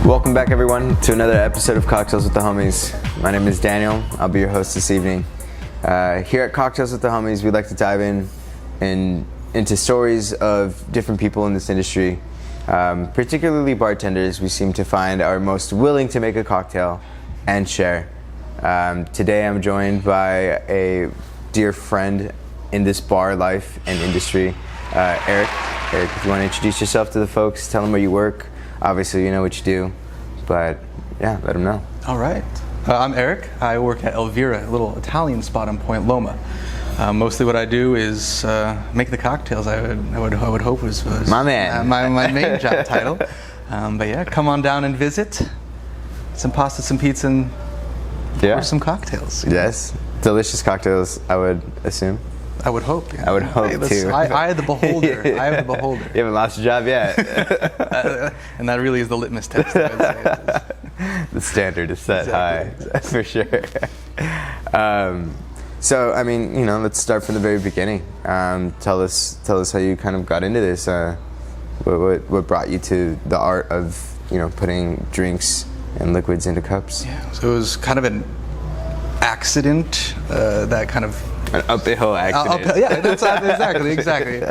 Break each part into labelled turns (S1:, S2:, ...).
S1: Welcome back, everyone, to another episode of Cocktails with the Homies. My name is Daniel. I'll be your host this evening. Here at Cocktails with the Homies, we like to dive into stories of different people in this industry, particularly bartenders. We seem to find are most willing to make a cocktail and share. Today, I'm joined by a dear friend in this bar life and industry, Eric. Eric, if you want to introduce yourself to the folks, tell them where you work. Obviously, you know what you do, but yeah, let them know.
S2: All right. I'm Eric. I work at Elvira, a little Italian spot on Point Loma. Mostly what I do is make the cocktails. I would hope was
S1: my man.
S2: My main job title. But yeah, come on down and visit. Some pasta, some pizza, and pour some cocktails.
S1: Yes, delicious cocktails, I would assume.
S2: I would hope. Yeah.
S1: I would hope too.
S2: I am the beholder. I am the beholder.
S1: You haven't lost your job yet.
S2: And that really is the litmus test. I would say.
S1: The standard is set high, for sure. So, I mean, let's start from the very beginning. Tell us how you kind of got into this. What brought you to the art of putting drinks and liquids into cups?
S2: Yeah. So it was kind of an accident that kind of.
S1: An uphill accident.
S2: Yeah, that's exactly.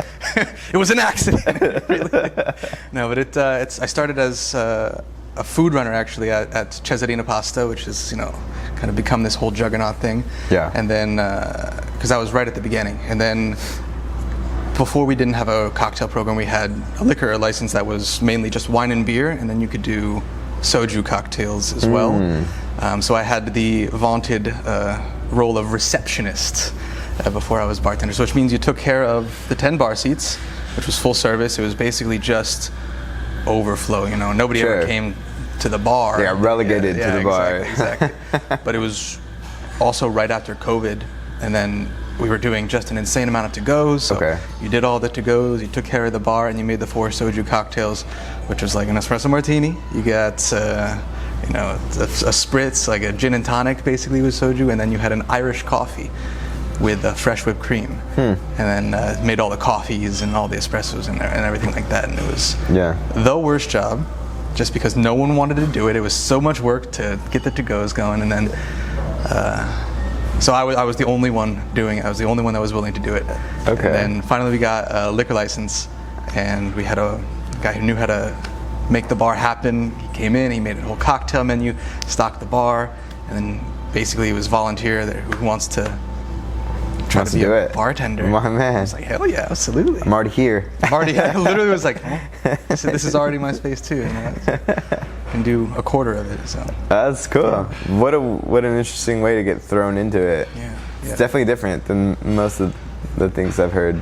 S2: It was an accident, really. No, but I started as a food runner actually at Cesarina Pasta, which is kind of become this whole juggernaut thing.
S1: Yeah.
S2: And then because I was right at the beginning, and then before we didn't have a cocktail program, we had a liquor license that was mainly just wine and beer, and then you could do soju cocktails as well. So I had the vaunted role of receptionist before I was bartender, so which means you took care of the 10 bar seats, which was full service. It was basically just overflow. Nobody ever came to the bar.
S1: They got relegated to the bar.
S2: Exactly. But it was also right after COVID, and then we were doing just an insane amount of to-goes. So you did all the to-goes, you took care of the bar, and you made the 4 soju cocktails, which was like an espresso martini. You got a spritz, like a gin and tonic basically with soju, and then you had an Irish coffee with fresh whipped cream. And then made all the coffees and all the espressos in there and everything like that. And it was the worst job, just because no one wanted to do it. It was so much work to get the to-goes going, and then so I was the only one doing it. I was the only one that was willing to do it. And then finally we got a liquor license, and we had a guy who knew how to make the bar happen. He came in, he made a whole cocktail menu, stocked the bar, and then basically it was volunteer who wants to try to be a bartender.
S1: My man.
S2: I was like, hell yeah, absolutely.
S1: I'm already here.
S2: I literally was like, this is already my space too. I can do a quarter of it. So
S1: that's cool. Yeah. What an interesting way to get thrown into it.
S2: Yeah.
S1: It's definitely different than most of the things I've heard,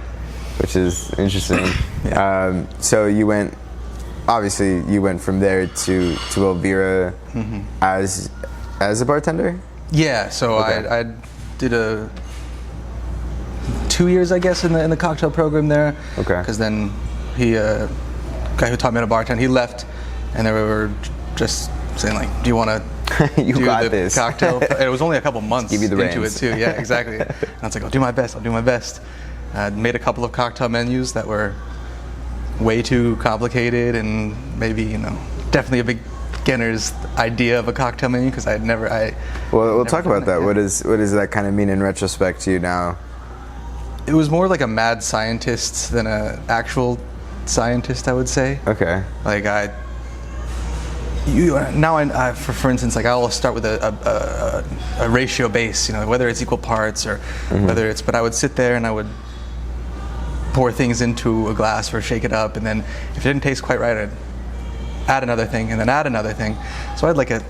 S1: which is interesting. So you went from there to Elvira as a bartender?
S2: Yeah, so I did 2 years, I guess, in the cocktail program there. Because then guy who taught me how to bartend, he left, and they were just saying like, "Do you want to
S1: do the
S2: cocktail?" It was only a couple months
S1: give you the
S2: into
S1: reins.
S2: It too. Yeah, exactly. And I was like, I'll do my best. I made a couple of cocktail menus that were way too complicated, and maybe definitely a beginner's idea of a cocktail menu, because
S1: we'll talk about that. What does that kind of mean in retrospect to you now?
S2: It was more like a mad scientist than an actual scientist, I would say. Like for instance, like I'll start with a ratio base, whether it's equal parts or whether it's, but I would sit there and I would pour things into a glass or shake it up, and then if it didn't taste quite right, I'd add another thing and then add another thing. So I had like a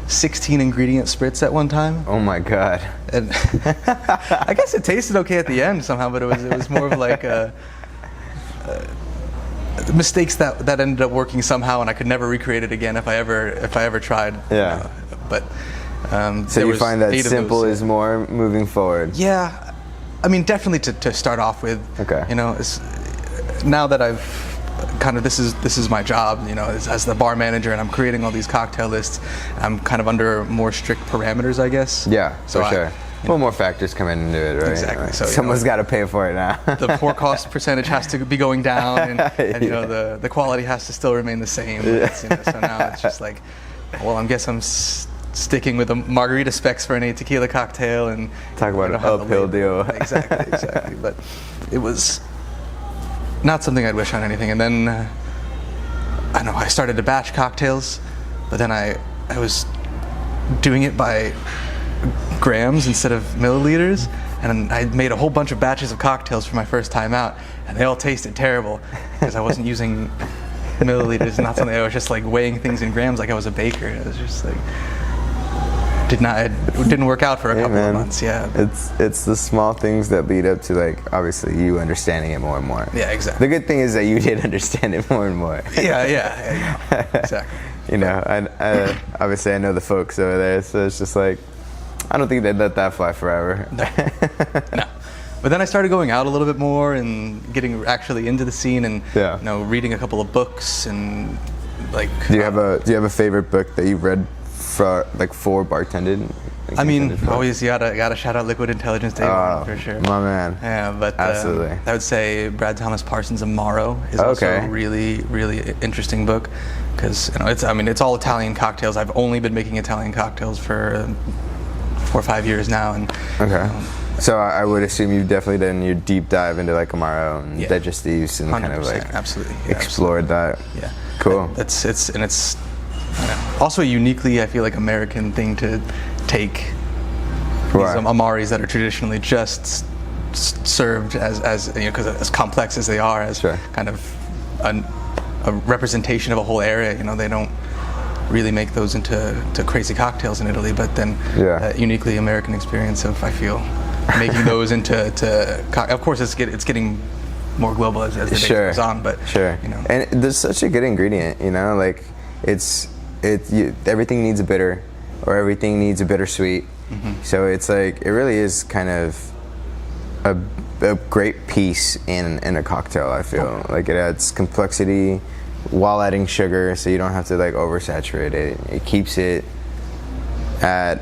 S2: 16 ingredient spritz at one time.
S1: Oh my god.
S2: And I guess it tasted okay at the end somehow, but it was more of like mistakes that ended up working somehow, and I could never recreate it again if I ever tried.
S1: Yeah.
S2: But
S1: so you find that simple is more moving forward?
S2: Yeah. I mean, definitely to start off with. Now that I've kind of this is my job, as the bar manager, and I'm creating all these cocktail lists. I'm kind of under more strict parameters, I guess.
S1: Yeah, so for sure. Well, more factors come into it, right?
S2: Exactly. So
S1: someone's got to pay for it now.
S2: The pour cost percentage has to be going down, and you know the quality has to still remain the same. So now it's just like, well, I guess I'm sticking with the margarita specs for any tequila cocktail, and
S1: talk about an uphill deal.
S2: Exactly. But it was not something I'd wish on anything. And then I don't know, I started to batch cocktails, but then I was doing it by grams instead of milliliters, and I made a whole bunch of batches of cocktails for my first time out, and they all tasted terrible because I wasn't using milliliters, not something. I was just like weighing things in grams like I was a baker. It was just like it didn't work out for a couple of months. Yeah,
S1: it's the small things that lead up to, like, obviously you understanding it more and more.
S2: Yeah, exactly.
S1: The good thing is that you did understand it more and more.
S2: Yeah, exactly.
S1: You know, I obviously I know the folks over there, so it's just like, I don't think they'd let that fly forever.
S2: No. But then I started going out a little bit more and getting actually into the scene, and you know, reading a couple of books, and like. Do you have
S1: a favorite book that you've read for bartending?
S2: I mean, always you gotta shout out Liquid Intelligence Day One, for sure.
S1: My man.
S2: Yeah, but
S1: absolutely.
S2: I would say Brad Thomas Parsons' Amaro is also a really, really interesting book, because you know it's all Italian cocktails. I've only been making Italian cocktails for 4 or 5 years now, and
S1: so I would assume you've definitely done your deep dive into like Amaro and digestives and kind of like explored that.
S2: Yeah,
S1: cool.
S2: It's also a uniquely, I feel like, American thing to take these Amaris that are traditionally just served as you know, because as complex as they are, as kind of a representation of a whole area. You know, they don't really make those into crazy cocktails in Italy, but then that uniquely American experience of, I feel, making those into of course it's getting more global as the day goes on, but you know,
S1: and there's such a good ingredient, you know, like everything needs a bitter, or everything needs a bittersweet. So it's like, it really is kind of a great piece in a cocktail. I feel like it adds complexity while adding sugar, so you don't have to like oversaturate it. It keeps it at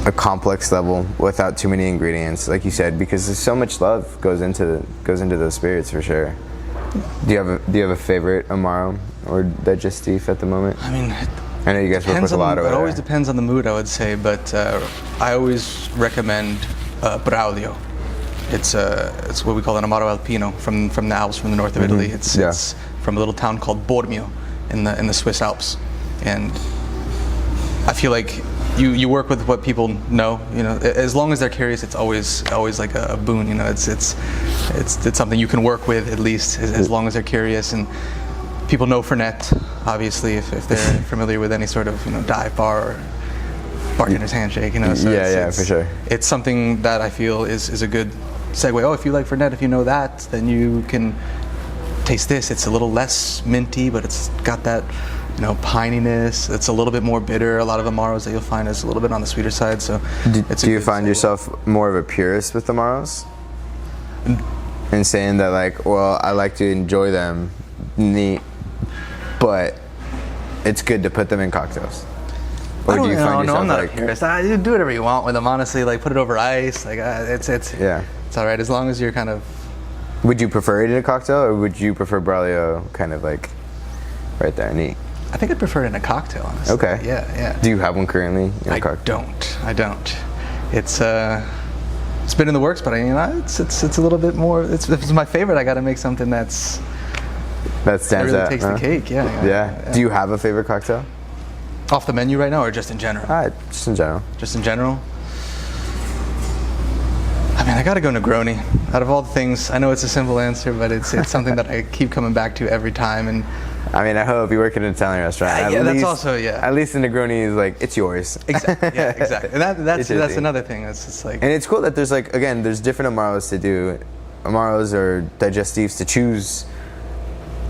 S1: a complex level without too many ingredients, like you said, because there's so much love goes into those spirits, for sure. Do you have a favorite Amaro or digestif at the moment?
S2: I mean,
S1: I know you guys work with a lot of it.
S2: It always depends on the mood, I would say, but I always recommend Braulio. It's what we call an Amaro Alpino from the Alps, from the north of Italy. It's from a little town called Bormio in the Swiss Alps, and I feel like you work with what people know. You know, as long as they're curious, it's always like a boon. You know, it's something you can work with, at least as long as they're curious. And people know Fernet, obviously, if they're familiar with any sort of, you know, dive bar or bartender's handshake. You know, so
S1: for sure.
S2: It's something that I feel is a good segue. Oh, if you like Fernet, if you know that, then you can taste this. It's a little less minty, but it's got that, you know, pininess. It's a little bit more bitter. A lot of Amaros that you'll find is a little bit on the sweeter side. So,
S1: do you find yourself more of a purist with Amaros? And saying that, like, well, I like to enjoy them neat, but it's good to put them in cocktails. Or do you find yourself
S2: I'm not a purist. You do whatever you want with them, honestly. Like, put it over ice. Like, it's all right as long as you're kind of.
S1: Would you prefer it in a cocktail, or would you prefer Braulio kind of like right there, neat?
S2: I think I'd prefer it in a cocktail, honestly.
S1: Okay.
S2: Yeah.
S1: Do you have one currently in a cocktail?
S2: I don't. It's been in the works, but it's a little bit more. If it's my favorite, I got to make something that
S1: stands out.
S2: Really takes the cake. Yeah.
S1: Do you have a favorite cocktail?
S2: Off the menu right now, or just in general?
S1: Just in general.
S2: Just in general? I mean, I gotta go Negroni. Out of all the things, I know it's a simple answer, but it's something that I keep coming back to every time. And
S1: I mean, I hope you work in an Italian restaurant.
S2: That's also.
S1: At least the Negroni is like, it's yours.
S2: Exactly. Yeah, exactly. And that's another thing. That's just like.
S1: And it's cool that there's like, again, there's different Amaros to do. Amaros or digestifs to choose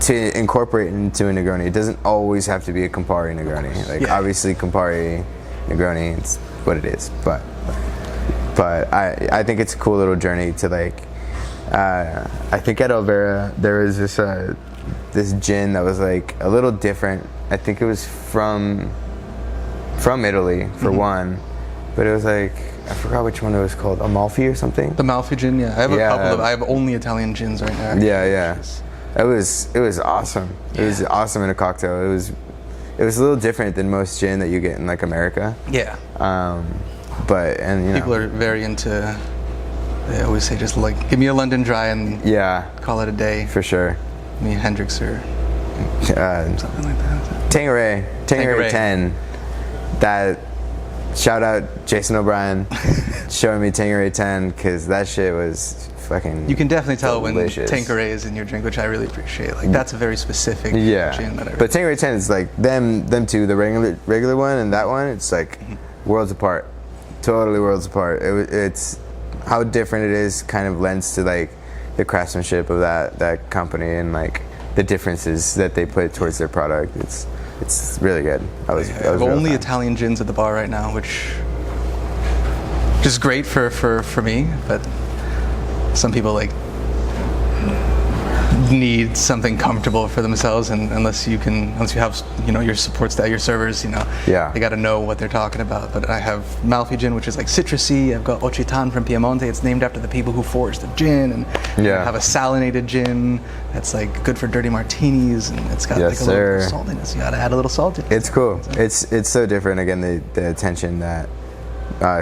S1: to incorporate into a Negroni. It doesn't always have to be a Campari Negroni. Like, obviously Campari Negroni, it's what it is. But I think it's a cool little journey to like. I think at Elvira there was this gin that was like a little different. I think it was from Italy for one, but it was like I forgot which one it was called, Amalfi or something.
S2: The Amalfi gin, yeah. I have a couple of. I have only Italian gins right now.
S1: Yeah. It was awesome. It was awesome in a cocktail. It was a little different than most gin that you get in like America.
S2: Yeah.
S1: But
S2: people are very into. They always say just like give me a London Dry and call it a day.
S1: For sure.
S2: Me Hendrix or something like that.
S1: Tanqueray 10. That shout out Jason O'Brien showing me Tanqueray 10 because that shit was fucking.
S2: You can definitely tell
S1: delicious.
S2: When Tanqueray is in your drink, which I really appreciate. Like that's a very specific gin that I really
S1: But Tanqueray 10 is like them two, the regular one and that one. It's like worlds apart, totally worlds apart. It's how different it is. Kind of lends to like the craftsmanship of that company and like the differences that they put towards their product. It's really good. I was
S2: only Italian gins at the bar right now, which is great for me, but some people like need something comfortable for themselves, and unless you have your support staff, your servers, they got to know what they're talking about. But I have Malfi gin, which is like citrusy. I've got Occitan from Piemonte. It's named after the people who forged the gin, and I have a salinated gin that's like good for dirty martinis, and it's got like a little saltiness. You got to add a little salt in it.
S1: It's cool. It's so different. Again, the attention that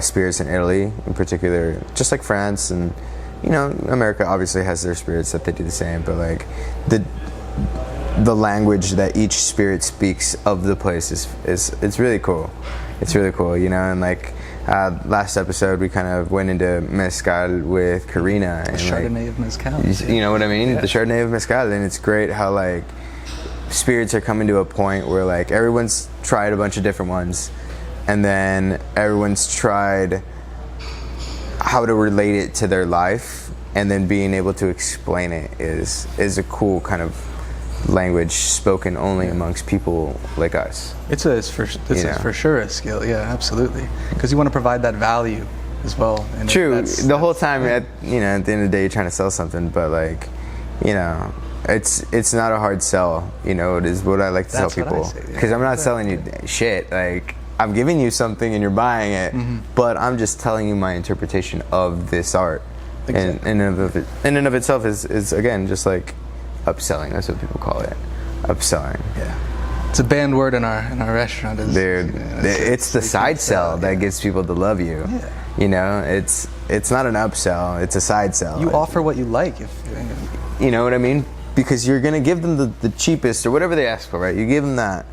S1: spirits in Italy, in particular, just like France and. America obviously has their spirits that they do the same, but like the language that each spirit speaks of the place is it's really cool. It's really cool, and like last episode we kind of went into mezcal with Karina and
S2: Chardonnay of mezcal.
S1: You know what I mean? Yeah. The Chardonnay of mezcal, and it's great how like spirits are coming to a point where like everyone's tried a bunch of different ones, and then everyone's tried how to relate it to their life, and then being able to explain it is a cool kind of language spoken only amongst people like us.
S2: It's for sure a skill, absolutely, because you want to provide that value as well. And
S1: true. The whole time at the end of the day you're trying to sell something, but like it's not a hard sell. It is what I like to tell people, because I'm not selling you shit. Like I'm giving you something and you're buying it, but I'm just telling you my interpretation of this art. Exactly. And in and of itself is again just like upselling. That's what people call it, upselling.
S2: Yeah, it's a banned word in our restaurant.
S1: Dude, it's the side sell that gets people to love you. Yeah. It's not an upsell. It's a side sell.
S2: You offer what you like.
S1: You know what I mean? Because you're gonna give them the cheapest or whatever they ask for, right? You give them that.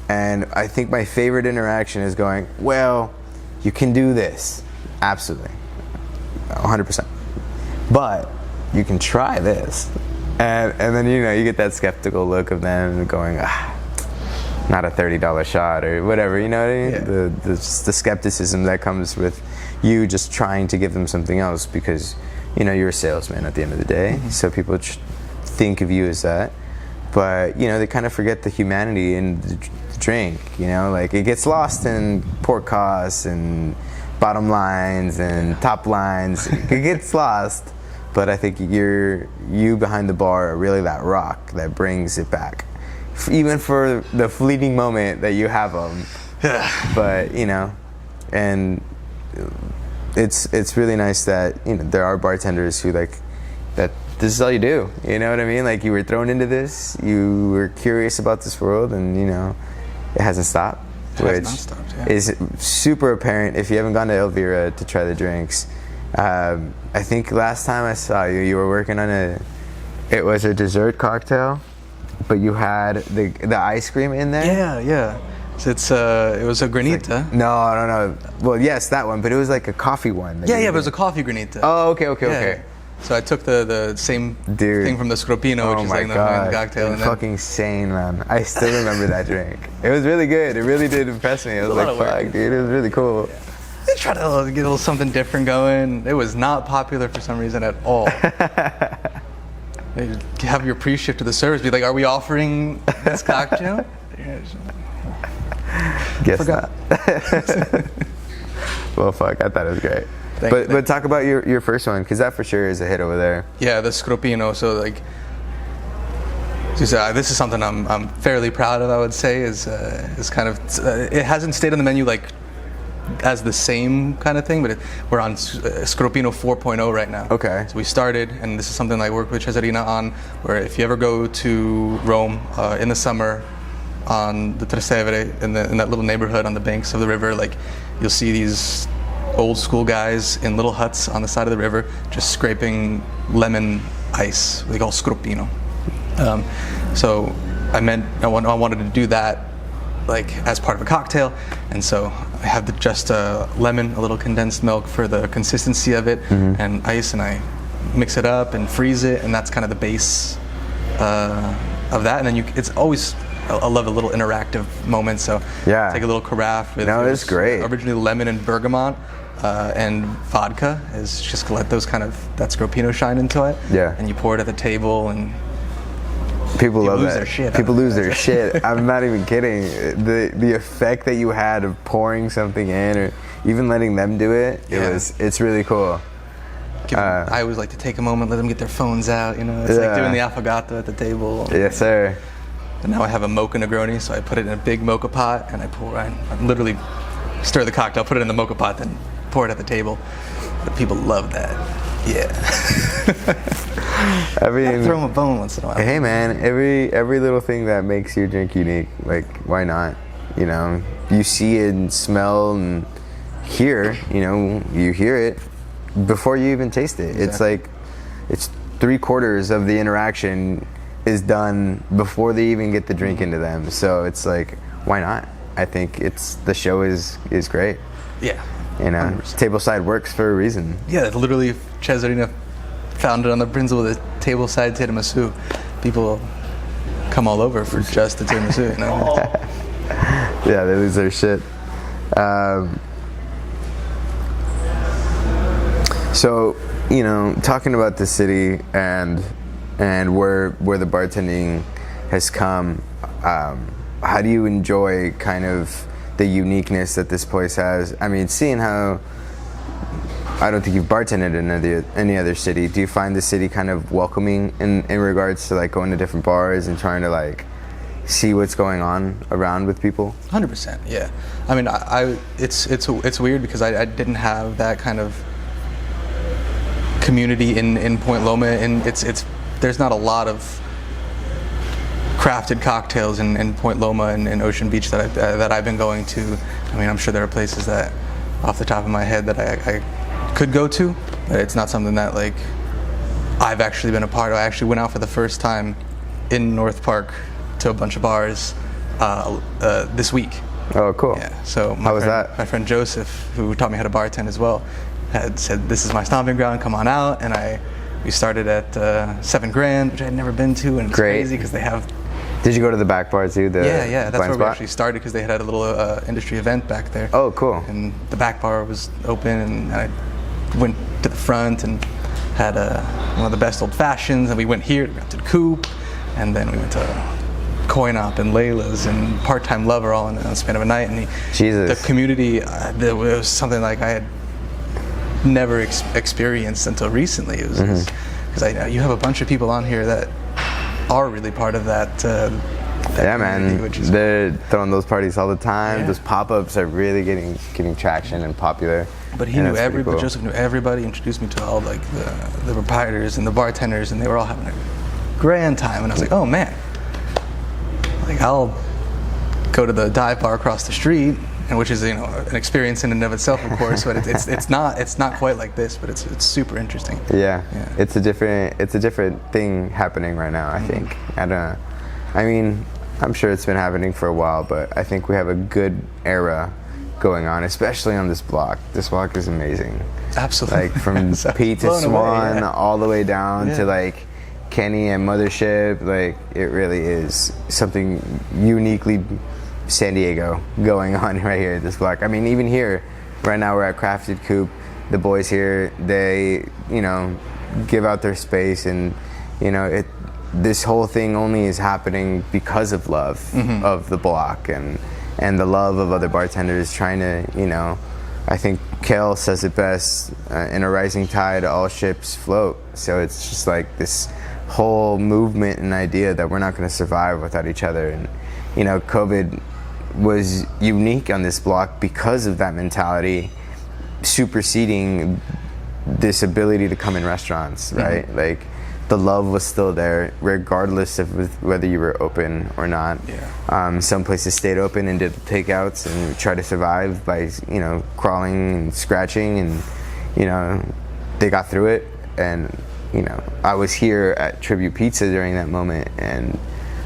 S1: And I think my favorite interaction is going, well, you can do this. Absolutely. 100%. But you can try this. And then, you get that skeptical look of them going, not a $30 shot or whatever, you know what I mean? Yeah. The skepticism that comes with you just trying to give them something else because, you're a salesman at the end of the day. So people think of you as that. But, they kind of forget the humanity in the drink, like it gets lost in port costs and bottom lines and top lines. It gets lost, but I think you behind the bar are really that rock that brings it back, even for the fleeting moment that you have them. But and it's really nice that there are bartenders who like that. This is all you do, you know what I mean? Like you were thrown into this, you were curious about this world, and it hasn't stopped, which is super apparent if you haven't gone to Elvira to try the drinks. I think last time I saw you were working on it was a dessert cocktail, but you had the ice cream in there.
S2: Yeah. So it was a granita.
S1: Like, no. Well, yes, that one, but it was like a coffee one.
S2: But it was a coffee granita.
S1: Oh, okay.
S2: So I took the same thing from the Scropino, which is like the cocktail.
S1: Fucking insane, man. I still remember that drink. It was really good. It really did impress me. I was like, fuck, dude, it was really cool. Yeah.
S2: They tried to get a little something different going. It was not popular for some reason at all. You have your pre-shift to the service, be like, are we offering this cocktail?
S1: Guess not. Well, fuck, I thought it was great. But talk about your first one, because that for sure is a hit over there.
S2: Yeah, the Scropino. So like, this is something I'm fairly proud of. I would say is kind of it hasn't stayed on the menu like as the same kind of thing, but we're on Scropino 4.0 right now.
S1: Okay.
S2: So we started, and this is something I work with Cesarina on, where if you ever go to Rome in the summer on the Trastevere, in that little neighborhood on the banks of the river, like you'll see these old school guys in little huts on the side of the river just scraping lemon ice, they call Scropino. So I wanted to do that like as part of a cocktail, and so I have just lemon, a little condensed milk for the consistency of it, and ice, and I mix it up and freeze it, and that's kind of the base of that. And then it's always, I love a little interactive moment, so take a little carafe with
S1: it's great.
S2: Originally lemon and bergamot and vodka, is just to let that Scropino shine into it.
S1: Yeah. And
S2: you pour it at the table, and
S1: people love
S2: lose
S1: that.
S2: Their shit.
S1: People lose their shit. I'm not even kidding. The effect that you had of pouring something in, or even letting them do it, it's really cool.
S2: I always like to take a moment, let them get their phones out. It's like doing the affogato at the table.
S1: Yes, sir.
S2: And now I have a mocha Negroni, so I put it in a big mocha pot, and I literally stir the cocktail, put it in the mocha pot, then pour it at the table. But people love that. Yeah.
S1: I mean,
S2: throw them a bone once in a while.
S1: Hey man, every little thing that makes your drink unique, like why not? You see it and smell and hear. You hear it before you even taste it. Exactly. It's like it's 3/4 of the interaction is done before they even get the drink into them. So it's like, why not? I think the show is great.
S2: Yeah.
S1: 100%. Tableside works for a reason.
S2: Yeah, literally, Cesarina founded on the principle of the tableside tiramisu. People come all over for just the tiramisu,
S1: Yeah, they lose their shit. So, talking about the city and where the bartending has come, how do you enjoy kind of the uniqueness that this place has? I mean, seeing how I don't think you've bartended in any other city, do you find the city kind of welcoming in regards to like going to different bars and trying to like see what's going on around with people?
S2: 100%, yeah. I mean, it's weird because I didn't have that kind of community in Point Loma, and there's not a lot of crafted cocktails in Point Loma and Ocean Beach that I've been going to. I mean, I'm sure there are places that, off the top of my head, that I could go to, but it's not something that like I've actually been a part of. I actually went out for the first time in North Park to a bunch of bars this week.
S1: Oh, cool.
S2: Yeah. So
S1: how was that?
S2: My friend Joseph, who taught me how to bartend as well, had said, "This is my stomping ground. Come on out." And we started at 7 Grand, which I had never been to, and it's crazy because they have.
S1: Did you go to the back bar too?
S2: Yeah, that's where
S1: spot?
S2: we actually started because they had a little industry event back there.
S1: Oh, cool.
S2: And the back bar was open, and I went to the front and had one of the best old fashions, and we went here, we went to the COUPE, and then we went to Coin Op and Layla's and Part-Time Lover all in the span of a night. And the community, it was something like I had never experienced until recently. It was because you have a bunch of people on here that are really part of that.
S1: Yeah, man. They're throwing those parties all the time.
S2: Yeah.
S1: Those pop-ups are really getting traction and popular.
S2: But he knew everybody. Cool. Joseph knew everybody. Introduced me to all like the proprietors and the bartenders, and they were all having a grand time. And I was like, oh man, like I'll go to the dive bar across the street, and which is an experience in and of itself, of course. But it's not quite like this, but it's super interesting.
S1: Yeah. It's a different thing happening right now. I think. I mean, I'm sure it's been happening for a while, but I think we have a good era going on, especially on this block. This block is amazing.
S2: Absolutely.
S1: Like from Pete to Swan, all the way down to like Kenny and Mothership. Like it really is something uniquely San Diego going on right here at this block. I mean, even here, right now we're at Crafted Coupe. The boys here, they, give out their space, and this whole thing only is happening because of love of the block and the love of other bartenders trying to, I think Kel says it best, in a rising tide, all ships float. So it's just like this whole movement and idea that we're not going to survive without each other. And, COVID was unique on this block because of that mentality superseding this ability to come in restaurants, right? Like the love was still there regardless of whether you were open or not. Some places stayed open and did takeouts and tried to survive by, you know, crawling and scratching, and, you know, they got through it. And, you know, I was here at Tribute Pizza during that moment, and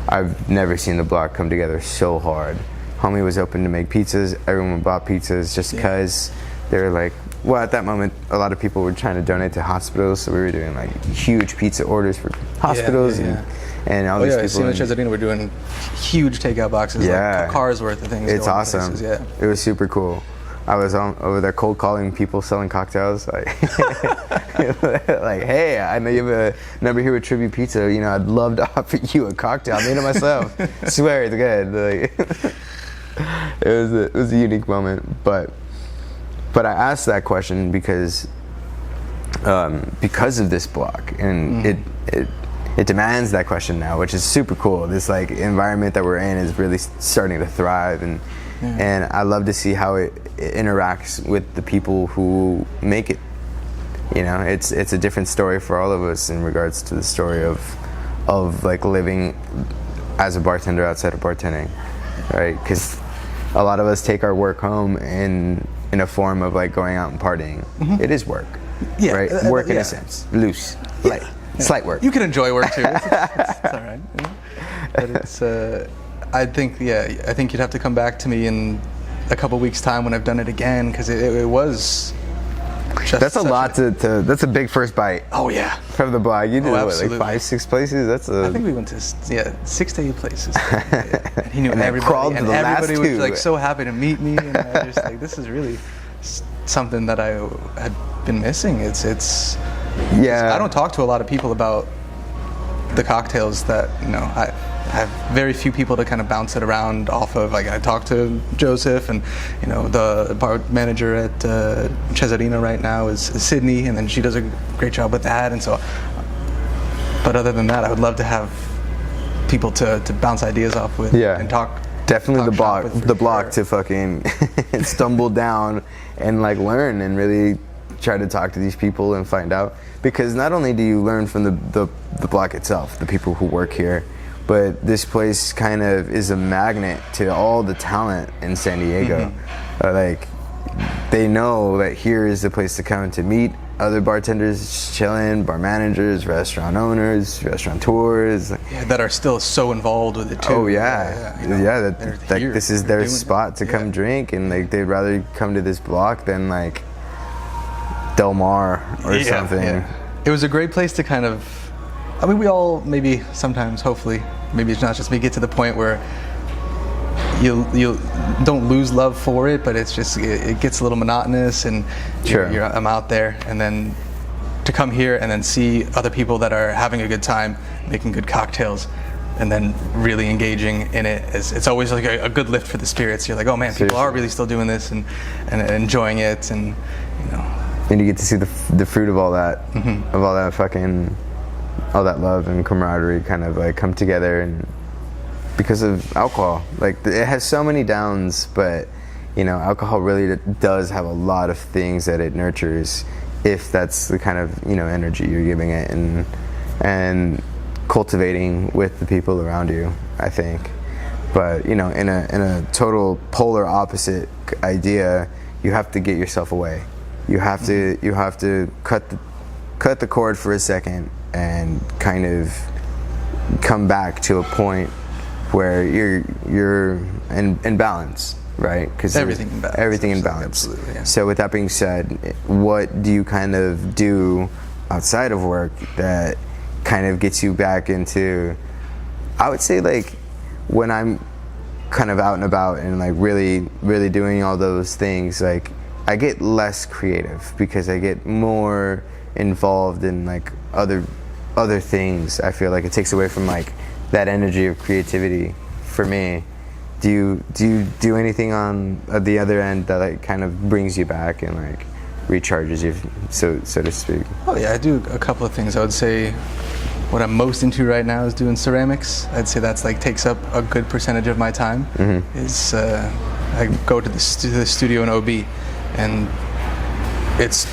S1: I've never seen the block come together so hard. Homie was open to make pizzas. Everyone bought pizzas just because they were like, well, at that moment, a lot of people were trying to donate to hospitals, so we were doing like huge pizza orders for hospitals and all these people.
S2: Yeah, in Trattoria, we're doing huge takeout boxes, like cars worth of things.
S1: It's awesome. Places, it was super cool. I was over there cold calling people selling cocktails, like, like, hey, I know you have a number here with Tribute Pizza. You know, I'd love to offer you a cocktail. I made it myself. Swear it's good. Like, it was a unique moment, but I asked that question because of this block, and it demands that question now, which is super cool. This like environment that we're in is really starting to thrive, and I love to see how it interacts with the people who make it. You know, it's a different story for all of us in regards to the story of like living as a bartender outside of bartending, right? Because a lot of us take our work home in a form of like going out and partying. It is work, right? Work in a sense, loose, light, slight work.
S2: You can enjoy work too. It's all right. But it's, I think you'd have to come back to me in a couple weeks' time when I've done it again, because it was.
S1: That's a lot to. That's a big first bite.
S2: Oh yeah.
S1: From the block, you did what, like 5-6 places. I
S2: think we went to 6 to 8 places. And he knew
S1: and
S2: everybody, and everybody was like
S1: two.
S2: So happy to meet me, and I just like, this is really something that I had been missing. It's I don't talk to a lot of people about the cocktails that, you know, I have very few people to kind of bounce it around off of. Like, I talked to Joseph, and, you know, the bar manager at Cesarina right now is Sydney, and then she does a great job with that. And so, but other than that, I would love to have people to bounce ideas off with and talk.
S1: Definitely the block to fucking stumble down and like learn and really try to talk to these people and find out, because not only do you learn from the block itself, the people who work here, but this place kind of is a magnet to all the talent in San Diego. Like, they know that here is the place to come to meet other bartenders chilling, bar managers, restaurant owners, restaurateurs.
S2: That are still so involved with it too.
S1: Oh yeah,
S2: you know,
S1: that this is their spot to come drink, and like they'd rather come to this block than like Del Mar or something.
S2: It was a great place to kind of, I mean, we all maybe sometimes, hopefully, maybe it's not just me, get to the point where you don't lose love for it, but it's just, it gets a little monotonous, and I'm out there, and then to come here and then see other people that are having a good time, making good cocktails, and then really engaging in it, it's always like a good lift for the spirits. You're like, oh man, people are really still doing this and enjoying it, and you know.
S1: And you get to see the fruit of all that, of all that fucking, all that love and camaraderie kind of like come together, and because of alcohol. Like, it has so many downs, but you know, alcohol really does have a lot of things that it nurtures, if that's the kind of, you know, energy you're giving it and cultivating with the people around you, I think. But you know, in a total polar opposite idea, you have to get yourself away. You have to cut the cord for a second and kind of come back to a point where you're in balance, right? Because
S2: everything in balance.
S1: Everything in balance.
S2: Absolutely. Yeah.
S1: So with that being said, what do you kind of do outside of work that kind of gets you back into, I would say, like, when I'm kind of out and about and like really doing all those things, like, I get less creative because I get more involved in like other things. I feel like it takes away from like that energy of creativity for me. Do you do anything on the other end that like kind of brings you back and like recharges you, so to speak?
S2: Oh yeah, I do a couple of things. I would say what I'm most into right now is doing ceramics. I'd say that's like takes up a good percentage of my time. Is I go to the studio in OB, and it's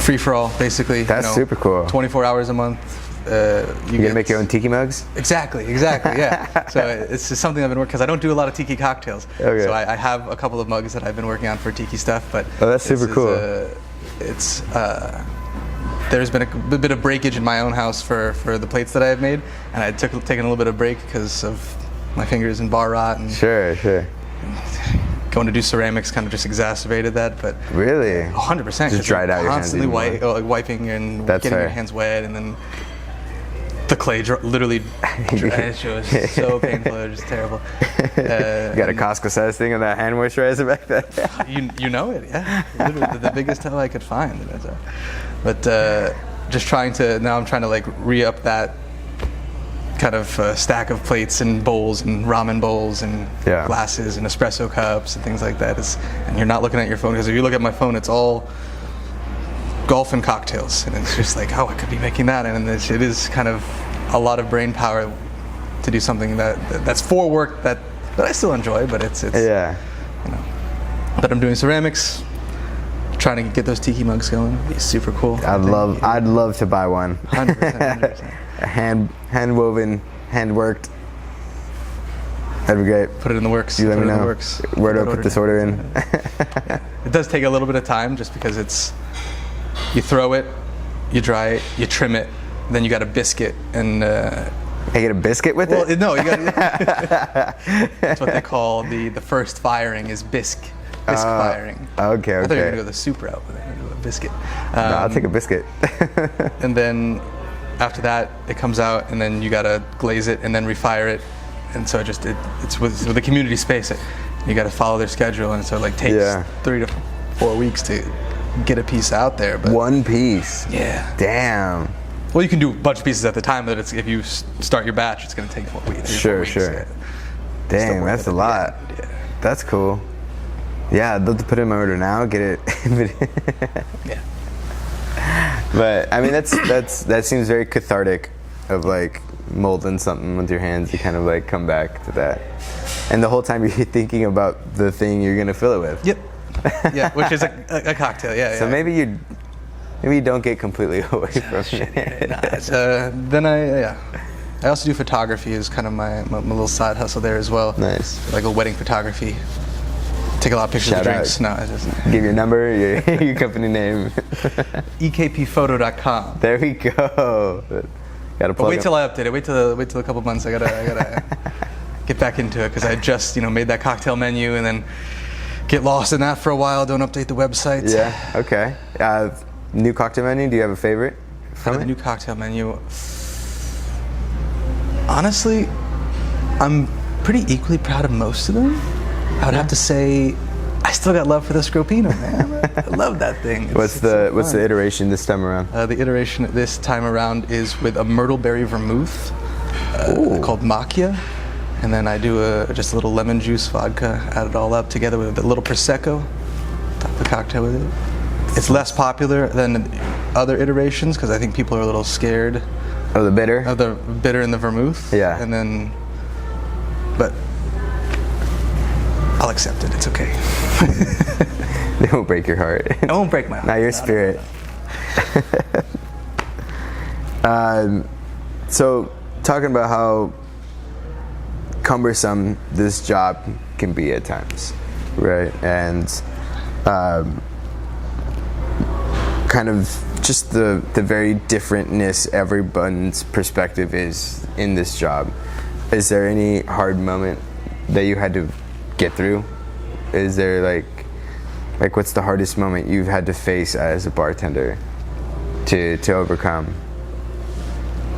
S2: free for all basically.
S1: That's super cool.
S2: 24 hours a month.
S1: You gonna make your own tiki mugs?
S2: Exactly, yeah. So it's just something I've been working, because I don't do a lot of tiki cocktails.
S1: Okay.
S2: So I have a couple of mugs that I've been working on for tiki stuff. But
S1: that's super cool.
S2: There's been a bit of breakage in my own house for the plates that I have made, and I taken a little bit of break because of my fingers and bar rot. And
S1: sure.
S2: Going to do ceramics kind of just exacerbated that, but
S1: really,
S2: 100%.
S1: Just dried out your hands.
S2: Constantly wiping and
S1: That's
S2: getting
S1: fair.
S2: your hands wet, and then the clay literally it was so painful. It was just terrible.
S1: You got a Costco-sized thing of that hand moisturizer back there?
S2: you know it, yeah. Literally the biggest towel I could find. But just now I'm trying to like re-up that kind of stack of plates and bowls and ramen bowls and glasses and espresso cups and things like that. And you're not looking at your phone, because if you look at my phone, it's all golf and cocktails, and it's just like, I could be making that, and it is kind of a lot of brain power to do something that's for work that I still enjoy, but it's
S1: yeah.
S2: But I'm doing ceramics, trying to get those tiki mugs going. It'd be super cool.
S1: I'd love to buy one.
S2: 100%.
S1: hand woven, hand worked. That'd be great.
S2: Put it in the works.
S1: You let me know where do I put this order in.
S2: Yeah. It does take a little bit of time, just because you throw it, you dry it, you trim it, then you got a biscuit, and
S1: I get a biscuit with it?
S2: No, you got. That's what they call the first firing is bisque firing.
S1: Okay.
S2: I thought you were gonna go the soup route with it. I'm gonna go a biscuit.
S1: No, I'll take a biscuit.
S2: And then after that, it comes out, and then you gotta glaze it and then refire it, and so it's with the community space. You gotta follow their schedule, and so it like takes 3 to 4 weeks to get a piece out there. But
S1: one piece.
S2: Yeah.
S1: Damn.
S2: Well, you can do a bunch of pieces at the time, but if you start your batch, it's going to take 4 weeks.
S1: Sure.
S2: Yeah.
S1: Dang, that's a lot.
S2: Yeah.
S1: That's cool. Yeah, I'd love to put in my order now, get it.
S2: Yeah.
S1: But I mean, that seems very cathartic, of like molding something with your hands. You kind of like come back to that, and the whole time you're thinking about the thing you're gonna fill it with.
S2: Yep. Yeah, which is a cocktail. Yeah.
S1: So maybe you don't get completely away from it.
S2: Then I also do photography as kind of my little side hustle there as well.
S1: Nice.
S2: Like a wedding photography. Take a lot of pictures of drinks. No, it doesn't.
S1: Give your number, your company name.
S2: ekpphoto.com.
S1: There we go. Gotta plug
S2: wait till I update it. Wait till a couple months. I gotta get back into it, because I just made that cocktail menu and then get lost in that for a while. Don't update the website.
S1: Yeah. Okay. New cocktail menu. Do you have a favorite from it?
S2: The new cocktail menu. Honestly, I'm pretty equally proud of most of them. I would have to say, I still got love for the Scropino, man. I love that thing.
S1: What's the iteration this time around?
S2: The iteration this time around is with a myrtle berry vermouth called Macchia, and then I do just a little lemon juice vodka, add it all up together with a little prosecco, top the cocktail with it. It's less popular than other iterations, because I think people are a little scared.
S1: Oh, the bitter?
S2: Of the bitter in the vermouth.
S1: Yeah.
S2: But I'll accept it. It's okay.
S1: They won't break your heart.
S2: It won't break my heart.
S1: Not your spirit. So, talking about how cumbersome this job can be at times, right? And kind of just the very differentness everyone's perspective is in this job. Is there any hard moment that you had to get through? Is there like what's the hardest moment you've had to face as a bartender to overcome?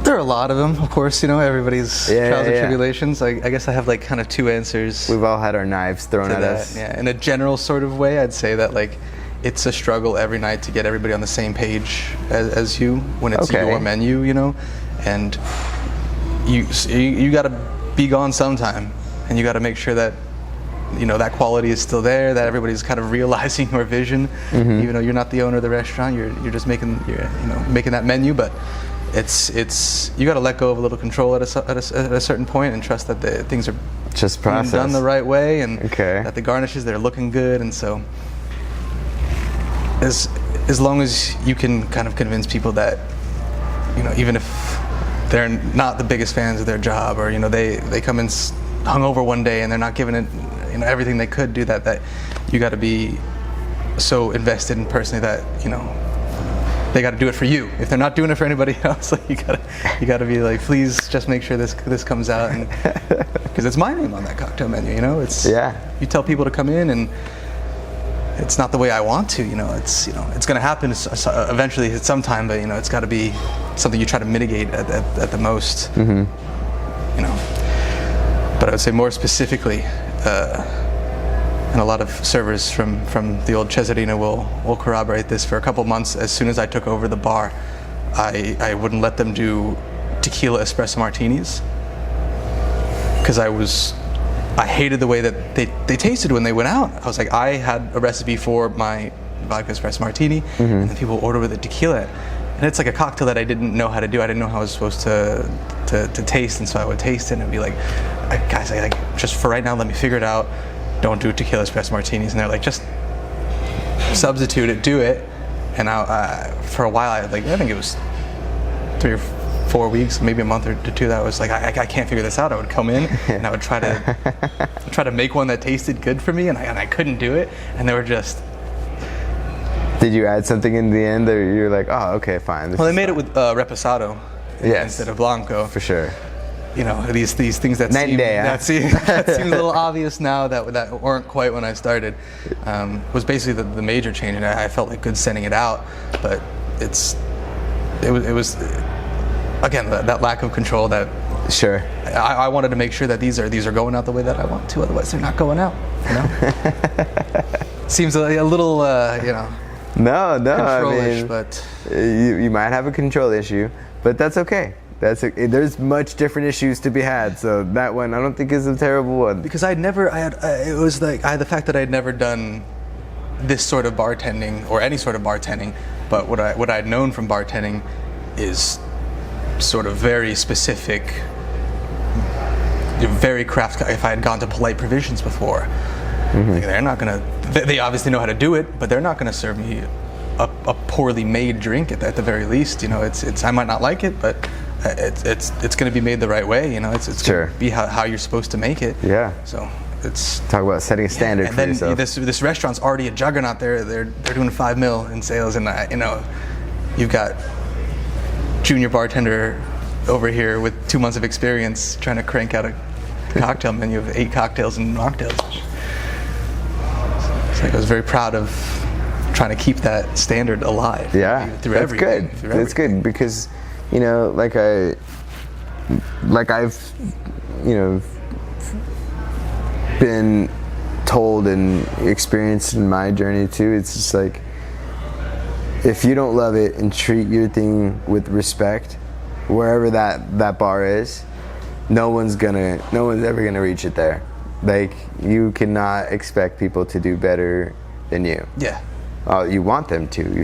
S2: There are a lot of them, of course. Everybody's trials and tribulations. I guess I have like kind of two answers.
S1: We've all had our knives thrown at us.
S2: Yeah, in a general sort of way, I'd say that like it's a struggle every night to get everybody on the same page as you when it's your menu, and you got to be gone sometime, and you got to make sure that that quality is still there, that everybody's kind of realizing your vision, even though you're not the owner of the restaurant. You're just making that menu, but it's you got to let go of a little control at a certain point and trust that the things are
S1: just
S2: being done the right way, and
S1: okay.
S2: that the garnishes, they're looking good. And so as long as you can kind of convince people that, you know, even if they're not the biggest fans of their job, or, you know, they come in hungover one day and they're not giving it, you know, everything they could do, that you got to be so invested in personally that, you know, they got to do it for you. If they're not doing it for anybody else, like, you gotta be like, please just make sure this comes out, and because it's my name on that cocktail menu, you know. It's, you tell people to come in and it's not the way I want to, you know. It's going to happen eventually at some time, but, you know, it's got to be something you try to mitigate at the most.
S1: Mm-hmm.
S2: You know. But I would say more specifically, and a lot of servers from the old Cesarina will corroborate this. For a couple months, as soon as I took over the bar, I wouldn't let them do tequila espresso martinis, because I hated the way that they tasted when they went out. I was like, I had a recipe for my vodka espresso martini,
S1: mm-hmm.
S2: and then people would order with a tequila, and it's like a cocktail that I didn't know how to do. I didn't know how I was supposed to taste, and so I would taste it and be like, guys, just for right now, let me figure it out. Don't do tequila espresso martinis. And they're like, just substitute it, do it. And for a while, I think it was 3 or 4 weeks, maybe a month or two, that I was like, I can't figure this out. I would come in and I would try to make one that tasted good for me, and I couldn't do it. And they were just...
S1: Did you add something in the end, or you're like, oh, okay, fine.
S2: Well, they made it with reposado instead of blanco.
S1: For sure.
S2: You know, these things that seem a little obvious now that weren't quite when I started, was basically the major change, and I felt like good sending it out, but it was again that lack of control that.
S1: Sure.
S2: I wanted to make sure that these are going out the way that I want to, otherwise they're not going out. You know. Seems a little you know.
S1: No,
S2: control-ish,
S1: I mean,
S2: but
S1: you might have a control issue, but that's okay. There's much different issues to be had, so that one I don't think is a terrible one.
S2: Because it was like I had the fact that I had never done this sort of bartending or any sort of bartending, but what I'd known from bartending is sort of very specific, very craft. If I had gone to Polite Provisions before, mm-hmm. like, they're not gonna. They obviously know how to do it, but they're not gonna serve me a poorly made drink at the very least. You know, it's I might not like it, but it's going to be made the right way. You know, it's
S1: sure.
S2: going to be how you're supposed to make it.
S1: Yeah.
S2: So it's
S1: talk about setting a standard
S2: and
S1: for
S2: then
S1: yourself.
S2: This restaurant's already a juggernaut. They're doing $5 million in sales, and you know, you've got junior bartender over here with 2 months of experience trying to crank out a cocktail menu of 8 cocktails and mocktails. So I was very proud of trying to keep that standard alive.
S1: Yeah,
S2: through
S1: that's
S2: everything.
S1: Good. That's good, because, you know, like I've, you know, been told and experienced in my journey too. It's just like, if you don't love it and treat your thing with respect, wherever that bar is, no one's ever gonna reach it there. Like, you cannot expect people to do better than you.
S2: Yeah.
S1: You want them to. You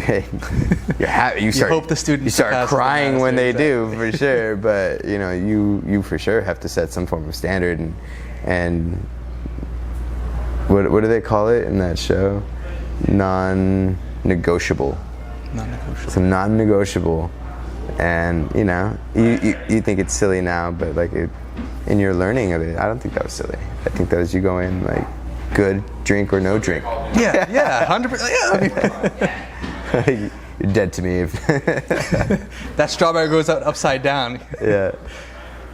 S2: hope the students.
S1: You start crying when they do, for sure. But you know, you for sure have to set some form of standard, and what do they call it in that show? Non-negotiable.
S2: Non-negotiable.
S1: So non-negotiable, and you know, you think it's silly now, but like in your learning of it, I don't think that was silly. I think that was you go in like, good drink or no drink.
S2: Yeah, 100%. Yeah, I mean,
S1: you're dead to me if
S2: that strawberry goes out upside down.
S1: Yeah.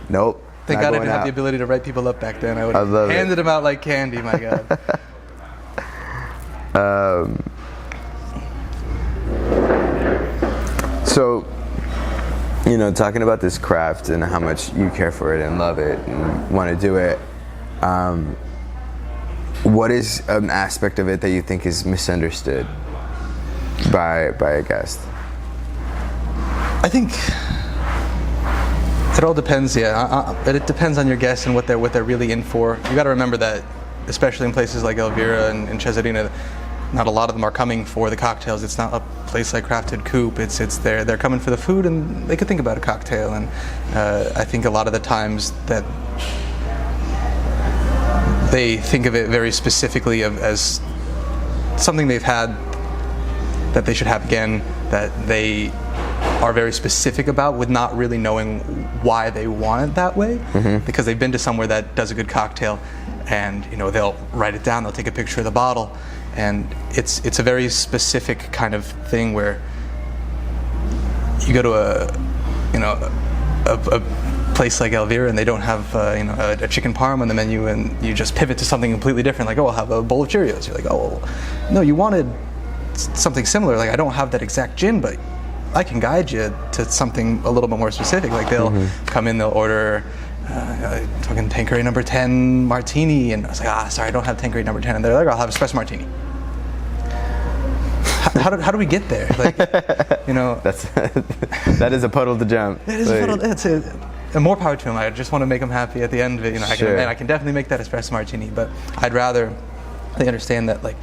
S1: Nope.
S2: Thank God I didn't have the ability to write people up back then. I would have handed them out like candy. My God.
S1: So, you know, talking about this craft and how much you care for it and love it and want to do it. What is an aspect of it that you think is misunderstood by a guest?
S2: I think it all depends. Yeah, it depends on your guests and what they're really in for. You got to remember that, especially in places like Elvira and Cesarina, not a lot of them are coming for the cocktails. It's not a place like Crafted COUPE. It's they're coming for the food, and they could think about a cocktail. And I think a lot of the times that they think of it very specifically as something they've had that they should have again, that they are very specific about, with not really knowing why they want it that way, because they've been to somewhere that does a good cocktail, and they'll write it down, they'll take a picture of the bottle, and it's a very specific kind of thing where you go to a place like Elvira and they don't have a chicken parm on the menu, and you just pivot to something completely different, like, oh, I'll have a bowl of Cheerios. You're like, oh, well, no, you wanted something similar. Like, I don't have that exact gin, but I can guide you to something a little bit more specific. Like, they'll come in, they'll order fucking Tanqueray number 10 martini, and I was like, sorry, I don't have Tanqueray number 10, and they're like, I'll have espresso martini. How do we get there? Like,
S1: that is a puddle to jump.
S2: It is a puddle. And more power to them. I just want to make them happy at the end of it. I can definitely make that espresso martini, but I'd rather they understand that, like,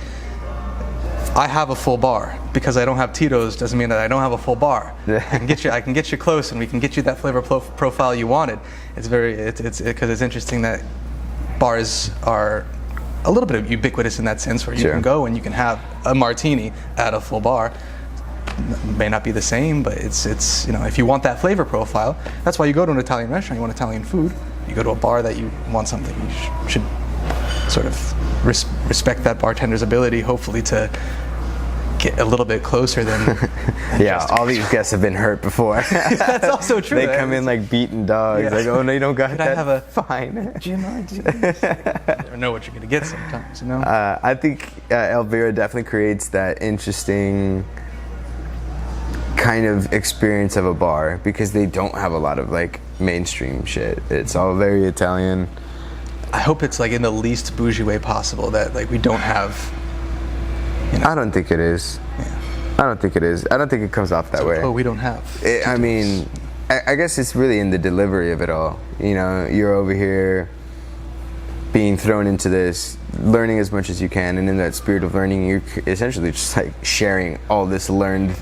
S2: I have a full bar. Because I don't have Tito's doesn't mean that I don't have a full bar. I can get you close, and we can get you that flavor profile you wanted. It's because it's interesting that bars are a little bit ubiquitous in that sense, where you can go and you can have a martini at a full bar. It may not be the same, but it's if you want that flavor profile, that's why you go to an Italian restaurant. You want Italian food. You go to a bar that you want something. You should sort of respect that bartender's ability, hopefully, to get a little bit closer than
S1: yeah, all these guests have been hurt before.
S2: That's also true.
S1: They come in like beaten dogs. Yeah. Like, oh no, you don't got
S2: Could
S1: that.
S2: I have a
S1: fine
S2: gin or you never know what you're gonna get sometimes,
S1: I think Elvira definitely creates that interesting kind of experience of a bar, because they don't have a lot of like mainstream shit. It's all very Italian.
S2: I hope it's like in the least bougie way possible, that like we don't have.
S1: I don't think it is.
S2: Yeah.
S1: I don't think it is. I don't think it comes off that way.
S2: Oh, we don't have.
S1: I mean, I guess it's really in the delivery of it all. You're over here being thrown into this, learning as much as you can, and in that spirit of learning, you're essentially just like sharing all this learned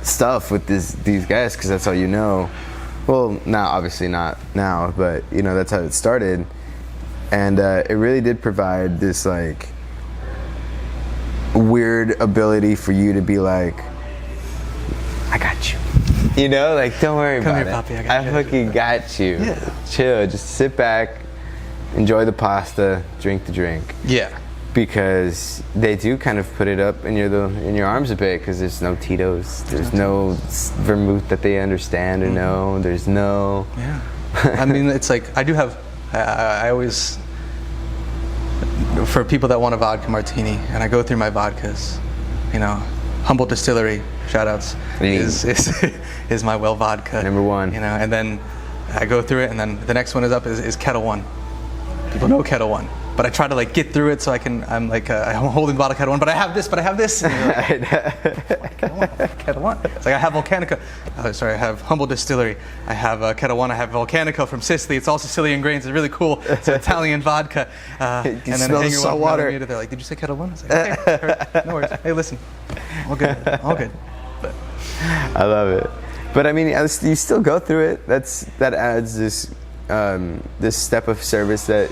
S1: stuff with these guys, because that's all you know. Well, now obviously not now, but that's how it started, and it really did provide this like weird ability for you to be like, I got you. Like, don't worry about it.
S2: Come here, Poppy,
S1: I fucking got you.
S2: Yeah.
S1: Chill, just sit back, enjoy the pasta, drink the drink.
S2: Yeah.
S1: Because they do kind of put it up in your arms a bit, because there's no Tito's, there's no vermouth that they understand or know, there's no...
S2: Yeah. I mean, it's like, I always... For people that want a vodka martini, and I go through my vodkas, Humble Distillery, shoutouts, is my well vodka.
S1: Number one.
S2: And then I go through it, and then the next one is up is Kettle One. People know Kettle One, but I try to like get through it, so I'm holding the bottle of Kettle One, but I have this. And like, Kettle One. It's like I have Volcanica. I have Humble Distillery. I have Kettle One. I have Volcanica from Sicily. It's all Sicilian grains. It's really cool. It's Italian vodka.
S1: And then smell the salt water.
S2: They're like, did you say Kettle One? I was like, okay, no worries. Hey, listen, all good. But
S1: I love it. But I mean, you still go through it. That adds this step of service that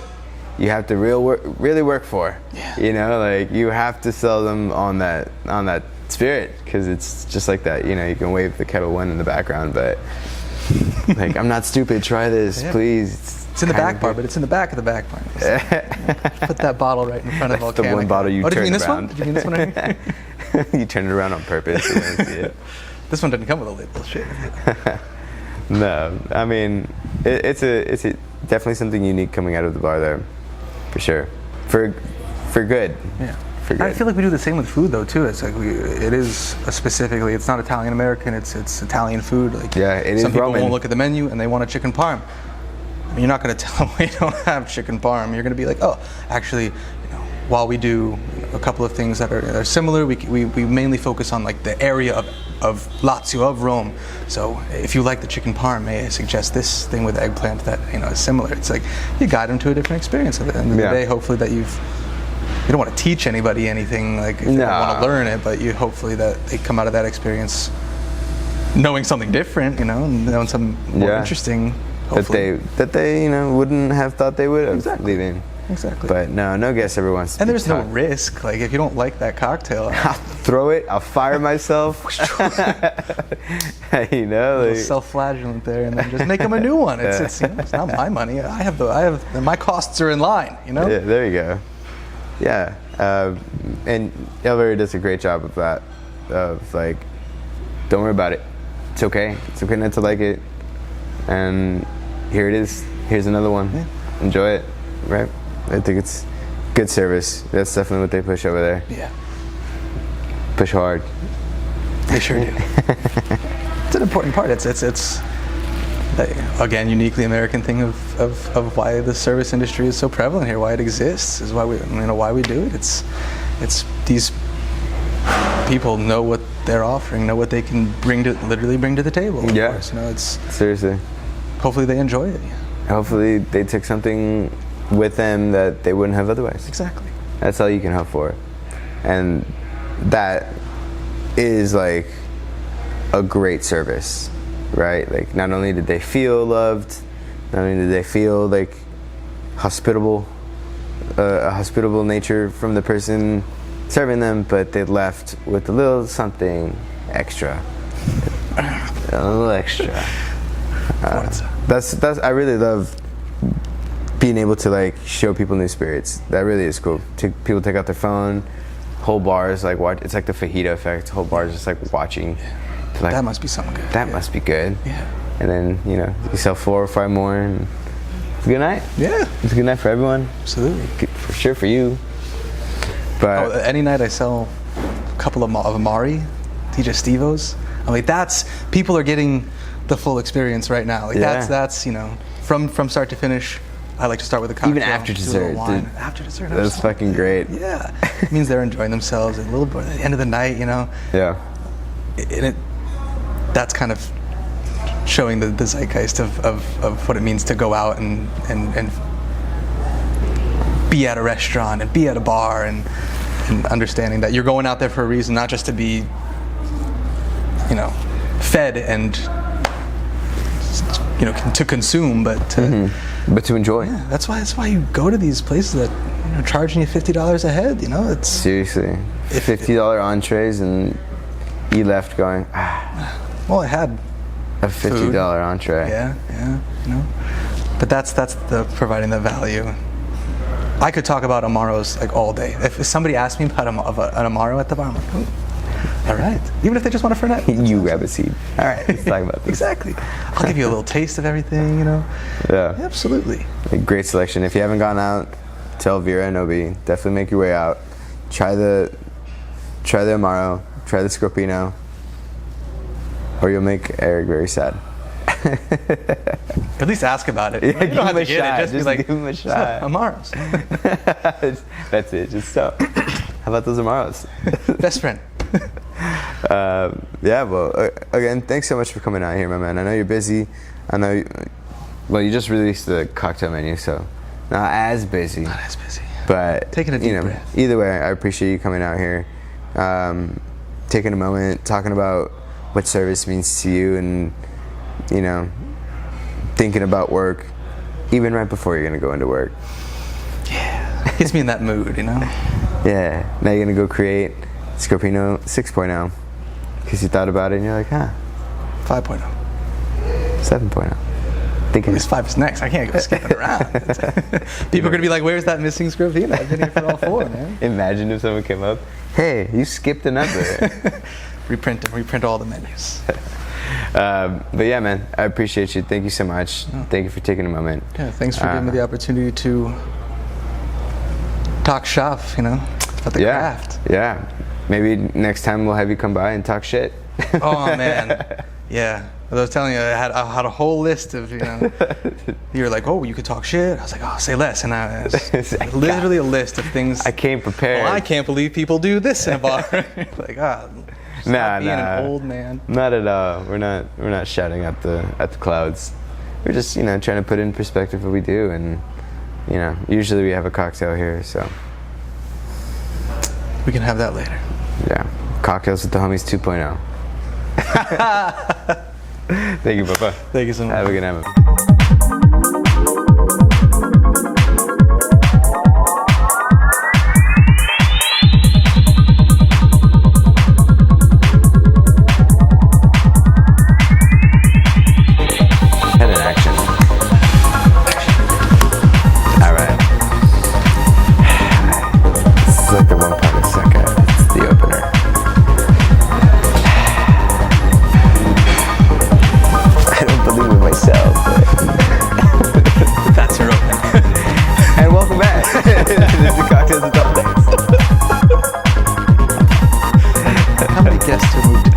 S1: you have to really work for.
S2: Yeah.
S1: Like, you have to sell them on that spirit, because it's just like that. You can wave the Kettle One in the background, but like, I'm not stupid. Try this, please.
S2: It's in the back bar, but it's in the back of the back bar. So, put that bottle right in front of Volcanica.
S1: The one bottle you turn around.
S2: Did you mean this one right here?
S1: You turn it around on purpose. You don't see it.
S2: This one didn't come with a label. Shit.
S1: No, I mean, it's definitely something unique coming out of the bar there, for sure. For good.
S2: Yeah.
S1: For good.
S2: I feel like we do the same with food though too. It's like it's not Italian American. It's Italian food. Like,
S1: yeah, it is.
S2: Some people
S1: Roman.
S2: won't look at the menu and they want a chicken parm. I mean, you're not going to tell them we don't have chicken parm. You're going to be like, oh, actually, while we do a couple of things that are similar, we mainly focus on like the area of Lazio, of Rome. So if you like the chicken parm, may I suggest this thing with eggplant that is similar. It's like you guide them to a different experience. At the end of the day, hopefully that you've don't want to teach anybody anything, like if they don't want to learn it, but you hopefully that they come out of that experience knowing something different, you know, and knowing something more interesting. Hopefully.
S1: That they wouldn't have thought they would have leaving.
S2: Exactly.
S1: But no guest ever wants to.
S2: And there's no risk. Like if you don't like that cocktail,
S1: I'll throw it. I'll fire myself. You know, like,
S2: self-flagellant there, and then just make them a new one. It's it's not my money. I have my costs are in line. You know.
S1: Yeah, there you go. Yeah, and Elvira does a great job of that. Of like, don't worry about it. It's okay. It's okay not to like it. And here it is. Here's another one. Yeah. Enjoy it. Right. I think it's good service. That's definitely what they push over there.
S2: Yeah.
S1: Push hard.
S2: They sure do. It's an important part. It's again uniquely American thing of why the service industry is so prevalent here, why it exists, is why we do it. It's these people know what they're offering, know what they can literally bring to the table. Of course. You know, it's
S1: seriously.
S2: Hopefully they enjoy it.
S1: Hopefully they took something with them that they wouldn't have otherwise.
S2: Exactly.
S1: That's all you can hope for. And that is like a great service, right? Like not only did they feel loved, not only did they feel like hospitable, a hospitable nature from the person serving them, but they left with a little something extra. A little extra. That's I really love being able to like show people new spirits. That really is cool. People take out their phone, whole bars like watch. It's like the fajita effect. Whole bars just like watching. Like,
S2: that must be something good.
S1: That must be good.
S2: Yeah.
S1: And then you sell 4 or 5 more, and it's a good night.
S2: Yeah.
S1: It's a good night for everyone.
S2: Absolutely.
S1: Good, for sure for you. But
S2: any night I sell a couple of Amari, Digestivos. I'm like, people are getting the full experience right now. Like that's from start to finish. I like to start with a cocktail.
S1: Even after dessert.
S2: After dessert.
S1: That's fucking great.
S2: Yeah. It means they're enjoying themselves a little bit at the end of the night, you know.
S1: Yeah.
S2: That's kind of showing the zeitgeist of what it means to go out and be at a restaurant and be at a bar and understanding that you're going out there for a reason, not just to be, fed and, to consume, but to
S1: but to enjoy.
S2: Yeah, that's why you go to these places that are charging you $50 a head. It's
S1: seriously $50 entrees, and you left going.
S2: Well, I had
S1: a $50 entree.
S2: Yeah, But that's the providing the value. I could talk about Amaros like all day. If somebody asked me about an Amaro at the bar, I'm like, oh, all right. Even if they just want a Fernet.
S1: You grab a seat. All right, let's talk about this.
S2: Exactly. I'll give you a little taste of everything,
S1: Yeah.
S2: Absolutely.
S1: A great selection. If you haven't gone out to Elvira and Obi, definitely make your way out. Try the Amaro, try the Scopino, or you'll make Eric very sad.
S2: At least ask about it.
S1: Yeah,
S2: you don't have to get it. Just be like,
S1: give him a shot.
S2: Amaros.
S1: That's it. Just so. How about those Amaros?
S2: Best friend.
S1: Well, again, thanks so much for coming out here, my man. I know you're busy. I know, you just released the cocktail menu, so not as busy.
S2: Not as busy.
S1: But
S2: taking a deep breath.
S1: Either way, I appreciate you coming out here, taking a moment, talking about what service means to you, and thinking about work, even right before you're gonna go into work.
S2: Yeah, gets me in that mood,
S1: Yeah. Now you're gonna go create Scopino 6.0 because you thought about it and you're like,
S2: 5.0,
S1: 7.0. Thinking
S2: this 5 is next. I can't go skipping around. People are gonna be like, "Where's that missing Scopino? I've been here for all 4, man."
S1: Imagine if someone came up, "Hey, you skipped a number."
S2: reprint all the menus.
S1: But yeah, man, I appreciate you. Thank you so much. Thank you for taking a moment.
S2: Yeah, thanks for giving me the opportunity to talk shop, about the craft.
S1: Yeah. Maybe next time we'll have you come by and talk shit.
S2: Oh man, yeah. I was telling you, I had a whole list of, you're like, oh, you could talk shit. I was like, oh, say less. And I was literally a list of things.
S1: I came prepared.
S2: Well, I can't believe people do this in a bar. Like,
S1: Nah,
S2: being an old man.
S1: Not at all. We're not shouting at the clouds. We're just trying to put in perspective what we do, and usually we have a cocktail here, so
S2: We can have that later.
S1: Yeah. Cocktails with the Homies 2.0. Thank you, Papa.
S2: Thank you so much.
S1: Have a good night. Head in action. All right. This is like the one part I suck at. It's the opener. I don't believe in myself.
S2: That's your open.
S1: And welcome back. This is Cocktails with the Homies.
S2: How many guests have moved